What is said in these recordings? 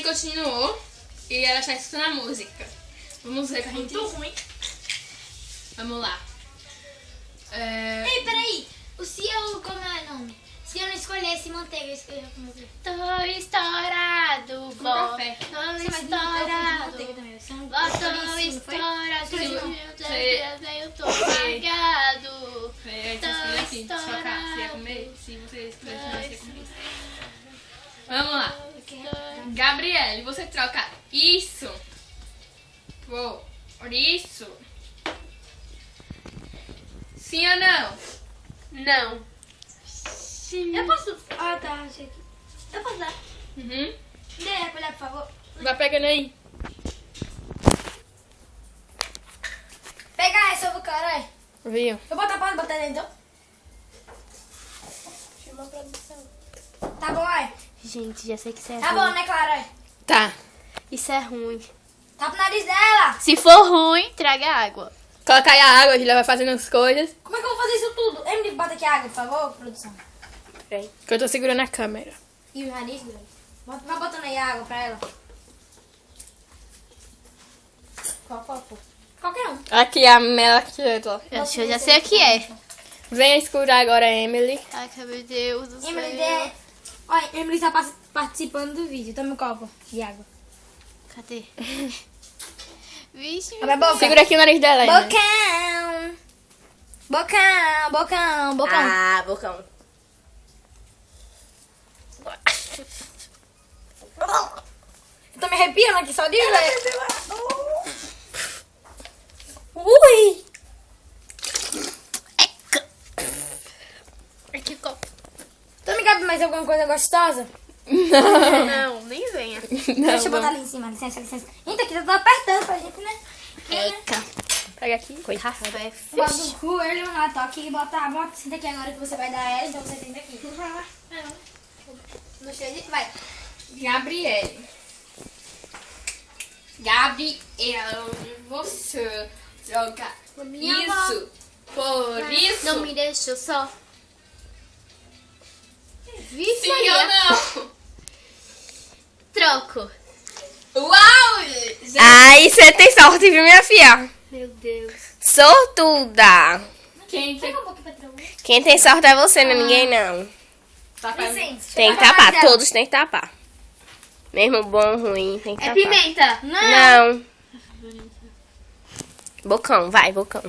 continuou e ela está escutando a música. Vamos ver o que a gente... Muito ruim. Vamos lá. Ei, peraí. Se eu... Como é o nome? Se eu não escolhesse manteiga, eu escolheria com meu filho. Tô estourado, vó. café. Tô estourado. Vó, tô estourado. Eu tô apagado. Aqui, chocar. Se ia comer, se você escolhesse, não ia comer. Vamos lá. Gabriele, você troca isso por isso? Sim ou não? Não. Eu posso... Ah, tá. Achei que... Eu posso dar. Uhum. Dê a colher, por favor. Vai pegando aí. Pega essa, eu vou, caralho. Viu? Eu botar dentro, então? Chama a produção. Tá bom, aí. Gente, já sei que isso é Tá ruim. bom, né, Clara? Tá. Isso é ruim. Tá pro nariz dela. Se for ruim, traga água. Coloca aí a água, a gente vai fazendo as coisas. Como é que eu vou fazer isso tudo? Emily, bota aqui a água, por favor, produção. Peraí. Que eu tô segurando a câmera. E o nariz dela. Vai botando aí a água pra ela. Qual for? Qualquer um. Aqui a Mela aqui, ó. Eu já sei o que é. Venha escurar agora a Emily. Ai, meu Deus do céu. Emily, olha, Emily tá participando do vídeo. Toma um copo de água. Cadê? Vixe, Abre a boca. Segura aqui o nariz dela, Emily. Bocão. Ah, bocão. Eu tô me arrepiando aqui só de ver. Ui! Ai, que copo. Tu me cabe mais alguma coisa gostosa? Não, nem venha. Deixa eu botar ali em cima, licença. Eita, aqui eu tô apertando pra gente, né? Eca. Pega aqui. Café. Bota o coelho na toque e bota senta aqui agora que você vai dar ela, então você senta aqui. No cheio de... Vai. Gabriele, você troca Minha isso por isso? Não me deixa só. Vixe, Sim Maria. ou não? Troco. Uau! Já... Aí você tem sorte, viu, minha filha? Meu Deus. Sortuda. Quem tem Pega um pouquinho pra trás. Quem tem sorte é você, não é ninguém não. tá fazendo? Licença. Tem que tapar, todos tem que tapar. Mesmo bom, ruim, tem que É tapar. pimenta. Não. Bocão, vai, bocão.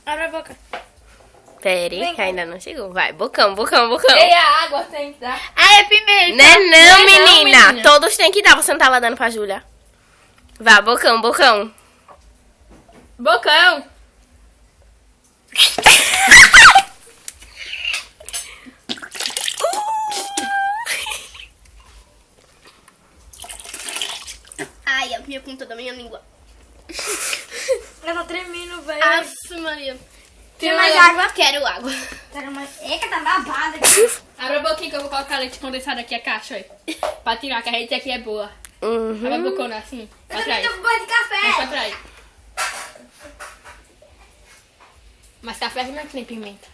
Abre a boca. Pera aí, que ainda não chegou. Vai, bocão. Ei, a água tem que dar. Ah, é pimenta. Né não, Não, menina. menina. Todos tem que dar, você não tava dando pra Júlia. Vá, bocão. Bocão! Ai, a minha com toda a minha língua. Ela tá tremendo, velho. Aff, Maria. Tem mais água? Quero água. Pega mais... Eca, tá babada aqui. Abre a boquinha que eu vou colocar leite condensado aqui, a caixa aí. Pra tirar, que a rede aqui é boa. Abre a bocona assim, pra Eu também trás. tô com banho de Mais pra café. trás. Mas café não é que nem pimenta.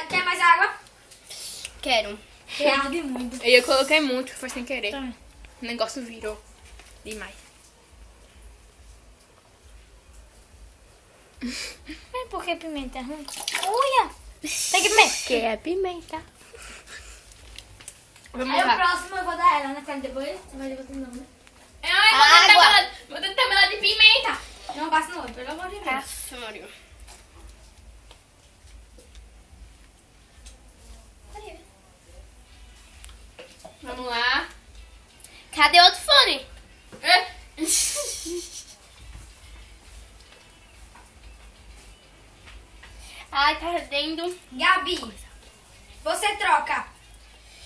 Quer mais água? Quero. Que arde muito. Eu coloquei muito, foi sem querer. Tá. O negócio virou demais. É porque pimenta é ruim. Uia! Tem que pimenta. Que é pimenta. Vamos Aí o lá. próximo eu vou dar ela, né? Cara, depois você vai depois não, né? Ai, vou tentar melhor de pimenta. Não passa no olho, pelo amor de Deus. Aff, Maria. Vamos lá. Cadê outro fone? Ai, tá ardendo. Gabi, você troca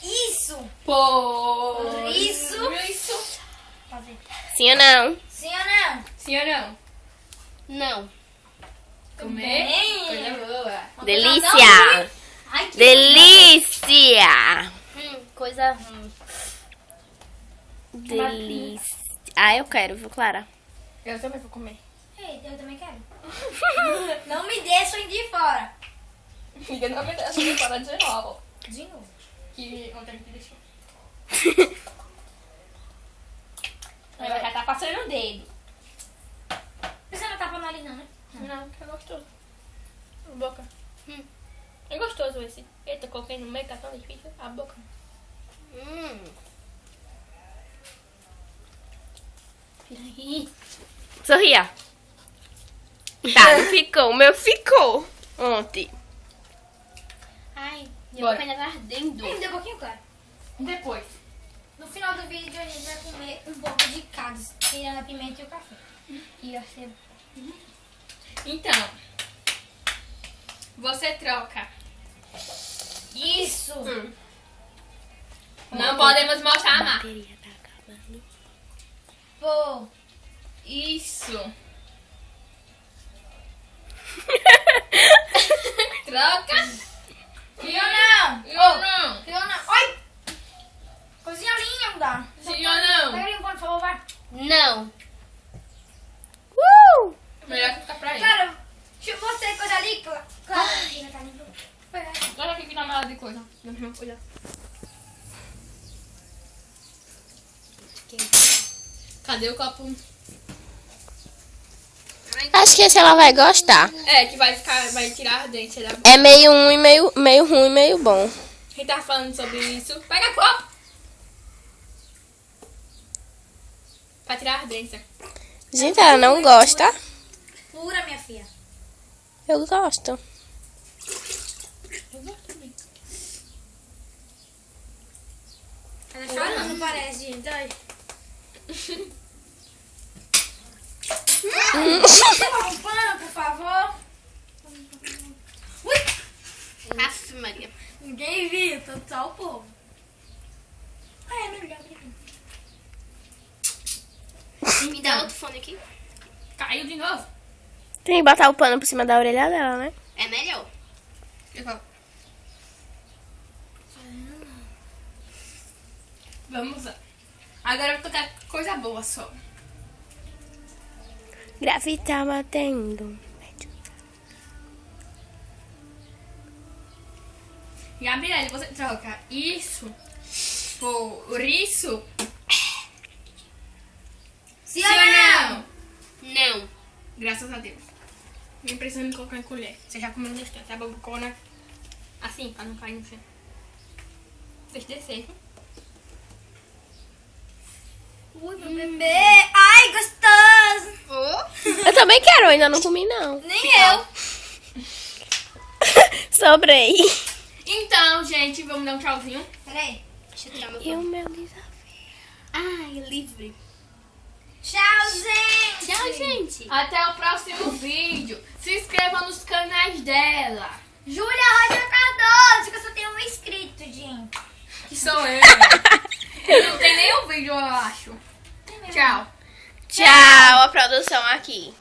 isso Por Isso. Isso. Fazer. Sim ou não? Sim ou não? Sim ou não? Não. Comer? Bem. Coisa boa. Delícia. Ai, que Delícia. Coisa. Delícia. Ah, eu quero, viu, Clara? Eu também vou comer. Ei, eu também quero. Não me deixem de fora. Fica não me deixa de fora de novo. De novo. Que ontem me deixou. gostoso esse. Eita, coloquei no meio, tá tão difícil. A boca. Peraí. Sorria. Tá, não ficou. O meu ficou ontem. Ai, minha Bora. boca ainda tá ardendo. Ainda um pouquinho, claro. Depois. No final do vídeo a gente vai comer um pouco de cada, tirando a pimenta e o café. E a cebola. Então, você troca. Isso! Não podemos mostrar a marca. Bateria tá acabando. Pô. Isso. Troca. Sim ou não? Eu não. Sim ou não? Oi! Cozinha linda! Sim ou não? Pega ali um pano, por favor, vai. Não. Melhor que ficar pra ele. Cara, deixa eu mostrar coisa ali. Claro, ainda tá limpo. Olha aqui que na mala de coisa. Deixa eu olhar. Cadê o copo? Acho que esse ela vai gostar. É, que vai tirar a dente da boca. É meio um e meio ruim, meio bom. Quem tá falando sobre isso? Pega copo! Pra tirar a dente. Gente, ela não gosta. Pura, minha filha. Eu gosto. Eu gosto também. Ela tá chorando, parece, gente. Olha. Um pano, por favor. Ui! Aff, Maria. Ninguém viu, tô só o povo. Ah, é melhor. Me dá outro fone aqui. Caiu de novo. Tem que botar o pano por cima da orelha dela, né? É melhor. Vamos lá. Agora eu vou tocar coisa boa só. Gravitar batendo. Gabriele, você troca isso por isso? Sim ou não? Não. Graças a Deus. Nem precisando colocar em colher. Você já comeu no instante. A bobocona assim, pra não cair no chão. Deixa descer. Ui, meu bebê. Ai, gostoso. Eu também quero, eu ainda não comi, não. Nem eu. Sobrei. Então, gente, vamos dar um tchauzinho. Peraí. Deixa eu tirar meu E o fone. meu desafio? Ai, livre. Tchau, gente. Tchau, gente. Até o próximo vídeo. Se inscreva nos canais dela. Júlia Roger Cardoso, que eu só tenho um inscrito, gente. Que sou eu. Não tem nenhum vídeo, eu acho. Tchau. Tchau, a produção aqui.